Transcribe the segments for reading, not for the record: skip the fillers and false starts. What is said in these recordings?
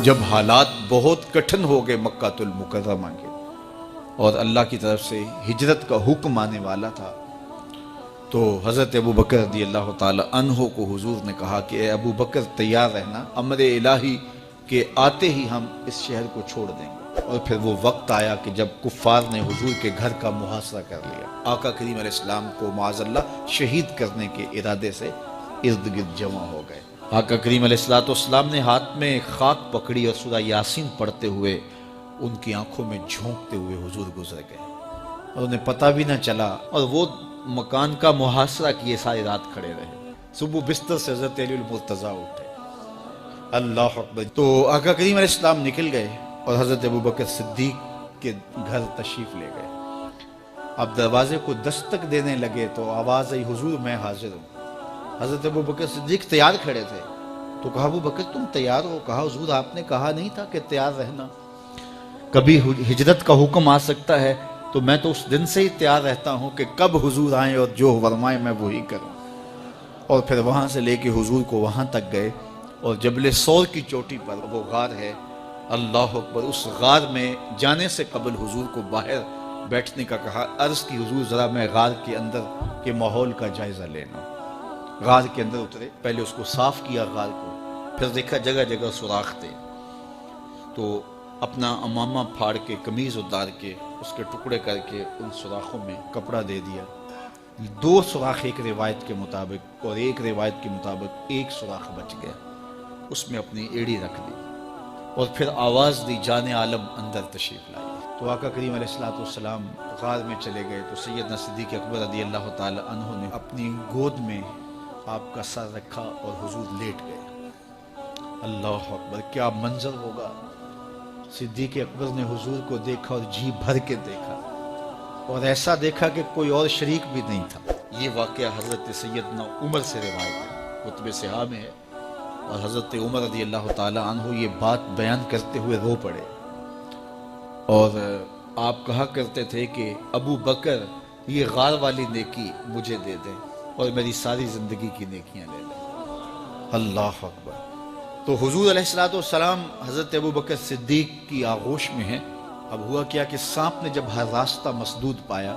جب حالات بہت کٹھن ہو گئے مکہ المکرمہ کے اور اللہ کی طرف سے ہجرت کا حکم آنے والا تھا، تو حضرت ابو بکر رضی اللہ تعالی عنہ کو حضور نے کہا کہ اے ابو بکر تیار رہنا، امر الہی کے آتے ہی ہم اس شہر کو چھوڑ دیں گے۔ اور پھر وہ وقت آیا کہ جب کفار نے حضور کے گھر کا محاصرہ کر لیا، آقا کریم علیہ السلام کو معاذ اللہ شہید کرنے کے ارادے سے ارد گرد جمع ہو گئے۔ آقا کریم علیہ السلام نے ہاتھ میں خاک پکڑی اور سورہ یاسین پڑھتے ہوئے ان کی آنکھوں میں جھونکتے ہوئے حضور گزر گئے اور انہیں پتہ بھی نہ چلا، اور وہ مکان کا محاصرہ کیے ساری رات کھڑے رہے۔ صبح بستر سے حضرت علی المرتضیٰ اٹھے، اللہ اکبر، تو آقا کریم علیہ السلام نکل گئے اور حضرت ابو بکر صدیق کے گھر تشریف لے گئے۔ اب دروازے کو دستک دینے لگے تو آواز آئی، حضور میں حاضر ہوں۔ حضرت ابو بکر صدیق تیار کھڑے تھے، تو کہا ابو بکر تم تیار ہو؟ کہا حضور آپ نے کہا نہیں تھا کہ تیار رہنا، کبھی ہجرت کا حکم آ سکتا ہے، تو میں تو اس دن سے ہی تیار رہتا ہوں کہ کب حضور آئیں اور جو فرمائیں میں وہی کروں۔ اور پھر وہاں سے لے کے حضور کو وہاں تک گئے، اور جبل سور کی چوٹی پر وہ غار ہے، اللہ اکبر، اس غار میں جانے سے قبل حضور کو باہر بیٹھنے کا کہا، عرض کی حضور ذرا میں غار کے اندر کے ماحول کا جائزہ لینا۔ غار کے اندر اترے، پہلے اس کو صاف کیا غار کو، پھر دیکھا جگہ جگہ سوراخ تھے، تو اپنا امامہ پھاڑ کے قمیض اتار کے اس کے ٹکڑے کر کے ان سوراخوں میں کپڑا دے دیا۔ 2 سوراخ ایک روایت کے مطابق، اور ایک روایت کے مطابق 1 سوراخ بچ گیا، اس میں اپنی ایڑی رکھ دی، اور پھر آواز دی جان عالم اندر تشریف لائی۔ تو آقا کریم علیہ السلام غار میں چلے گئے، تو سیدنا صدیق اکبر رضی اللہ تعالی عنہ نے اپنی گود میں آپ کا سر رکھا اور حضور لیٹ گئے۔ اللہ اکبر، کیا منظر ہوگا! صدیق اکبر نے حضور کو دیکھا اور جی بھر کے دیکھا، اور ایسا دیکھا کہ کوئی اور شریک بھی نہیں تھا۔ یہ واقعہ حضرت سیدنا عمر سے روایت ہے، کتب صحاح میں ہے، اور حضرت عمر رضی اللہ تعالی عنہ یہ بات بیان کرتے ہوئے رو پڑے، اور آپ کہا کرتے تھے کہ ابو بکر یہ غار والی نیکی مجھے دے دیں اور میری ساری زندگی کی نیکیاں لے لیں۔ اللہ اکبر۔ تو حضور علیہ السلام حضرت ابو بکر صدیق کی آغوش میں ہیں۔ اب ہوا کیا کہ سانپ نے جب ہر راستہ مسدود پایا،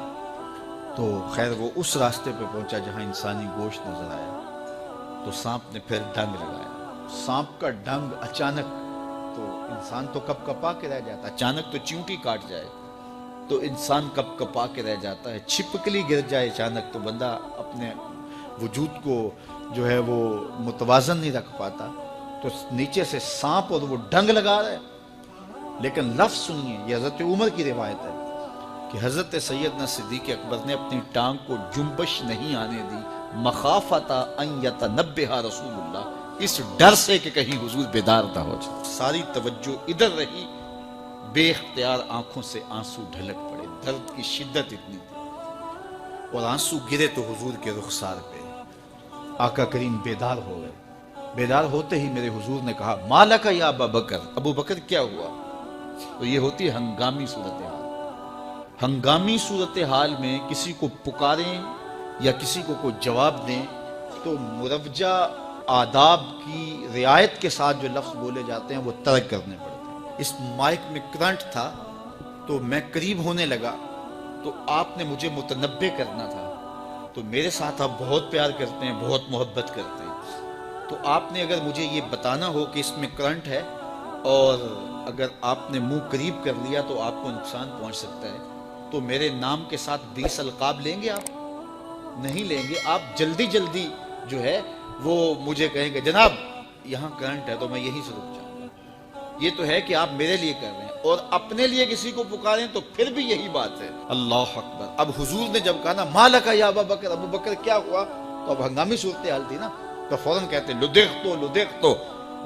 تو خیر وہ اس راستے پہ پہنچا جہاں انسانی گوشت نظر آیا، تو سانپ نے پھر ڈنگ لگایا۔ سانپ کا ڈنگ اچانک، تو انسان تو کپ کپا کے رہ جاتا ہے، اچانک تو چیونٹی کاٹ جائے تو انسان کپ کپا کے رہ جاتا ہے، چھپکلی گر جائے اچانک تو بندہ اپنے وجود کو جو ہے وہ متوازن نہیں رکھ پاتا۔ تو نیچے سے سانپ اور وہ ڈنگ لگا رہا ہے، لیکن لفظ سنیے، یہ حضرت عمر کی روایت ہے کہ حضرت سیدنا صدیق اکبر نے اپنی ٹانگ کو جنبش نہیں آنے دی، مخافتا ان یتنبہ رسول اللہ، اس ڈر سے کہ کہیں حضور بیدار نہ ہو جائے۔ ساری توجہ ادھر رہی، بے اختیار آنکھوں سے آنسو ڈھلک پڑے، درد کی شدت اتنی تھی، اور آنسو گرے تو حضور کے رخسار پہ۔ آقا کریم بیدار ہو گئے، بیدار ہوتے ہی میرے حضور نے کہا، مالک یا ابا بکر، ابو بکر کیا ہوا؟ تو یہ ہوتی ہے ہنگامی صورتحال۔ ہنگامی صورتحال میں کسی کو پکاریں یا کسی کو کوئی جواب دیں تو مروجہ آداب کی رعایت کے ساتھ جو لفظ بولے جاتے ہیں وہ ترک کرنے پڑتے ہیں۔ اس مائک میں کرنٹ تھا، تو میں قریب ہونے لگا، تو آپ نے مجھے متنبہ کرنا تھا، تو میرے ساتھ آپ بہت پیار کرتے ہیں، بہت محبت کرتے ہیں، تو آپ نے اگر مجھے یہ بتانا ہو کہ اس میں کرنٹ ہے، اور اگر آپ نے منہ قریب کر لیا تو آپ کو نقصان پہنچ سکتا ہے، تو میرے نام کے ساتھ 20 القاب لیں گے؟ آپ نہیں لیں گے، آپ جلدی جلدی جو ہے وہ مجھے کہیں گے جناب یہاں کرنٹ ہے، تو میں یہیں سے رک جاؤں گا۔ یہ تو ہے کہ آپ میرے لیے کر رہے ہیں، اور اپنے لیے کسی کو پکاریں تو پھر بھی یہی بات ہے۔ اللہ اکبر۔ اب حضور نے جب کہا نا مالک یا ابا بکر، ابو بکر کیا ہوا، تو اب ہنگامی صورتحال تھی نا، تو فوراً کہتے لدغت،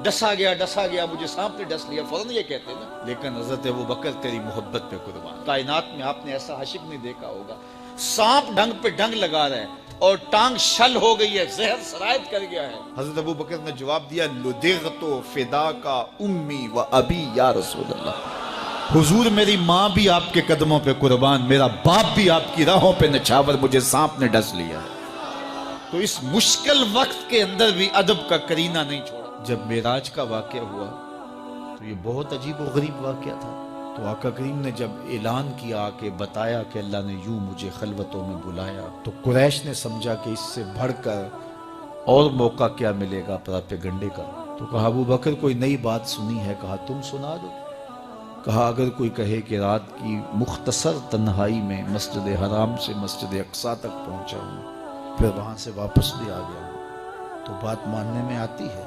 ڈسا گیا، مجھے سانپ نے ڈس لیا، فوراً یہ کہتے ہیں نا۔ لیکن حضرت ابو بکر تیری محبت پہ قربان، کائنات میں آپ نے ایسا عاشق نہیں دیکھا ہوگا، سانپ ڈنگ پہ ڈنگ لگا رہا ہے اور ٹانگ شل ہو گئی ہے، زہر سرایت کر گیا ہے۔ حضرت ابو بکر نے جواب دیا، لدغت فداک امی و ابی یا رسول اللہ، حضور میری ماں بھی آپ کے قدموں پہ قربان، میرا باپ بھی آپ کی راہوں پہ نچھاور، مجھے سانپ نے ڈس لیا۔ تو اس مشکل وقت کے اندر بھی ادب کا کرینہ نہیں چھوڑا۔ جب معراج کا واقعہ ہوا تو یہ بہت عجیب و غریب واقعہ تھا۔ تو آقا کریم نے جب اعلان کیا کہ بتایا کہ اللہ نے یوں مجھے خلوتوں میں بلایا، تو قریش نے سمجھا کہ اس سے بڑھ کر اور موقع کیا ملے گا پراپیگنڈے کا۔ تو کہا ابو بکر کوئی نئی بات سنی ہے؟ کہا تم سنا دو۔ کہا اگر کوئی کہے کہ رات کی مختصر تنہائی میں مسجد حرام سے مسجد اقصیٰ تک پہنچا ہوں، پھر وہاں سے واپس بھی آ گیا ہوں، تو بات ماننے میں آتی ہے؟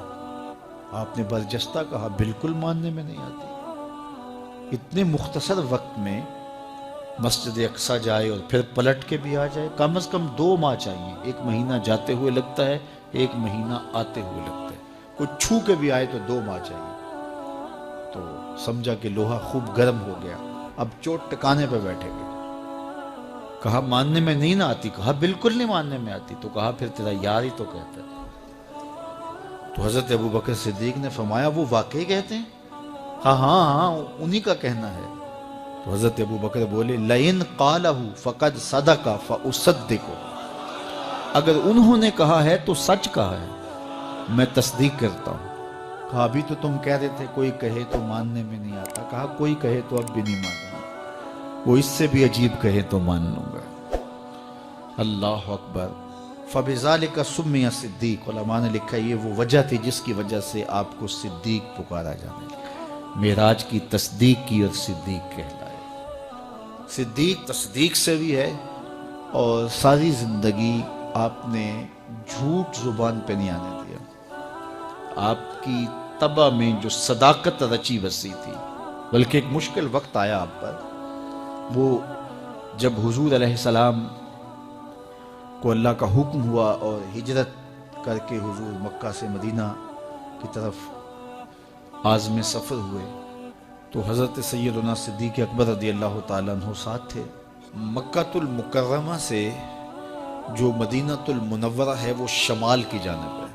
آپ نے برجستہ کہا بالکل ماننے میں نہیں آتی۔ اتنے مختصر وقت میں مسجد اقصیٰ جائے اور پھر پلٹ کے بھی آ جائے، کم از کم 2 ماہ چاہیے۔ 1 مہینہ جاتے ہوئے لگتا ہے، 1 مہینہ آتے ہوئے لگتا ہے۔ کوئی چھو کے بھی آئے تو 2 ماہ چاہیے۔ تو سمجھا کہ لوہا خوب گرم ہو گیا، اب چوٹ ٹکانے پہ بیٹھے گئے۔ کہا ماننے میں نہیں نہ آتی؟ کہا بالکل نہیں ماننے میں آتی۔ تو کہا پھر تیرا یار ہی تو کہتا ہے۔ تو حضرت ابو بکر صدیق نے فرمایا وہ واقعی کہتے ہیں؟ ہاں ہاں ہاں انہی کا کہنا ہے۔ تو حضرت ابو بکر بولے لئن قالہ فقد صدق فاصدق، اگر انہوں نے کہا ہے تو سچ کہا ہے، میں تصدیق کرتا ہوں۔ کہا ابھی تو تم کہہ رہے تھے کوئی کہے تو ماننے میں نہیں آتا۔ کہا کوئی کہے تو اب بھی نہیں ماننا، وہ اس سے بھی عجیب کہے تو مان لوں گا۔ اللہ اکبر۔ فَبِذَلِكَ سُمِّيَ صدیق، علماء نے لکھا یہ وہ وجہ تھی جس کی وجہ سے آپ کو صدیق پکارا جانے لگا۔ معراج کی تصدیق کی اور صدیق کہلائے۔ صدیق تصدیق سے بھی ہے، اور ساری زندگی آپ نے جھوٹ زبان پہ نہیں آنے دیا۔ آپ کی طبع میں جو صداقت رچی بسی تھی، بلکہ ایک مشکل وقت آیا آپ پر، وہ جب حضور علیہ السلام کو اللہ کا حکم ہوا اور ہجرت کر کے حضور مکہ سے مدینہ کی طرف عازم سفر ہوئے، تو حضرت سیدنا صدیق اکبر رضی اللہ تعالیٰ عنہ ساتھ تھے۔ مکہ المکرمہ سے جو مدینہ المنورہ ہے وہ شمال کی جانب ہے،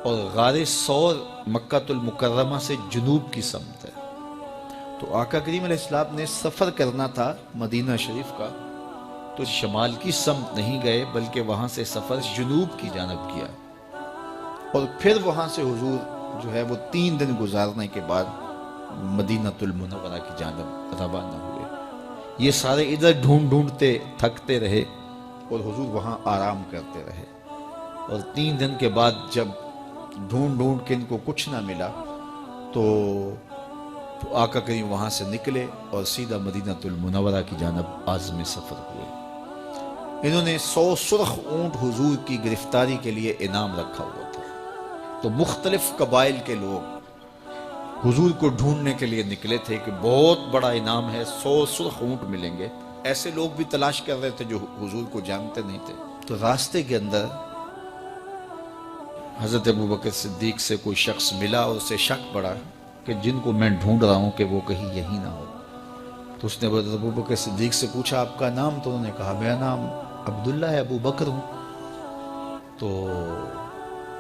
اور غار ثور مکہ المکرمہ سے جنوب کی سمت ہے۔ تو آقا کریم علیہ السلام نے سفر کرنا تھا مدینہ شریف کا، تو شمال کی سمت نہیں گئے بلکہ وہاں سے سفر جنوب کی جانب کیا، اور پھر وہاں سے حضور جو ہے وہ 3 دن گزارنے کے بعد مدینہ المنورہ کی جانب روانہ ہوئے۔ یہ سارے ادھر ڈھونڈتے تھکتے رہے، اور حضور وہاں آرام کرتے رہے، اور 3 دن کے بعد جب ڈھونڈ کے ان کو کچھ نہ ملا، تو آقا کریم وہاں سے نکلے اور سیدھا مدینہ المنورہ کی جانب عازم سفر ہوئے۔ انہوں نے 100 سرخ اونٹ حضور کی گرفتاری کے لیے انعام رکھا ہوا تھا۔ تو مختلف قبائل کے لوگ حضور کو ڈھونڈنے کے لیے نکلے تھے کہ بہت بڑا انعام ہے، 100 سرخ اونٹ ملیں گے۔ ایسے لوگ بھی تلاش کر رہے تھے جو حضور کو جانتے نہیں تھے۔ تو راستے کے اندر حضرت ابو بکر صدیق سے کوئی شخص ملا، اور اسے شک پڑا کہ جن کو میں ڈھونڈ رہا ہوں کہ وہ کہیں یہی نہ ہو۔ تو اس نے حضرت ابو بکر صدیق سے پوچھا آپ کا نام؟ تو انہوں نے کہا میرا نام عبداللہ ہے، ابو بکر ہوں۔ تو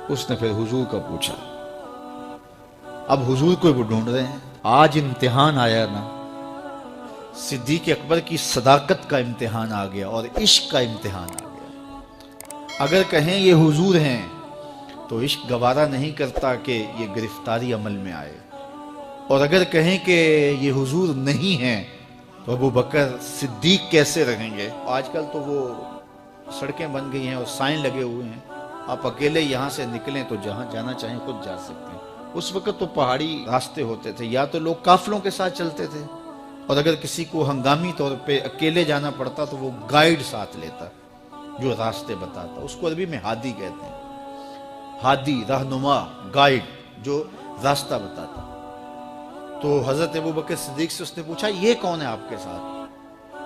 اس نے پھر حضور کا پوچھا۔ اب حضور کو وہ ڈھونڈ رہے ہیں۔ آج امتحان آیا نا، صدیق اکبر کی صداقت کا امتحان آ گیا اور عشق کا امتحان آ گیا۔ اگر کہیں یہ حضور ہیں تو عشق گوارا نہیں کرتا کہ یہ گرفتاری عمل میں آئے، اور اگر کہیں کہ یہ حضور نہیں ہیں تو ابو بکر صدیق کیسے رہیں گے؟ آج کل تو وہ سڑکیں بن گئی ہیں اور سائن لگے ہوئے ہیں، آپ اکیلے یہاں سے نکلیں تو جہاں جانا چاہیں خود جا سکتے ہیں۔ اس وقت تو پہاڑی راستے ہوتے تھے، یا تو لوگ قافلوں کے ساتھ چلتے تھے، اور اگر کسی کو ہنگامی طور پہ اکیلے جانا پڑتا تو وہ گائیڈ ساتھ لیتا جو راستے بتاتا۔ اس کو عربی میں ہادی کہتے ہیں، ہادی، رہنما، گائیڈ جو راستہ بتاتا۔ تو حضرت ابو بکر صدیق سے اس نے پوچھا یہ کون ہے آپ کے ساتھ؟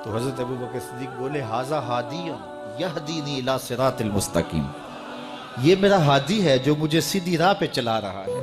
تو حضرت ابو بکر صدیق بولے ھذا ھادی یہدینی الی صراط المستقیم، یہ میرا ہادی ہے جو مجھے سیدھی راہ پہ چلا رہا ہے۔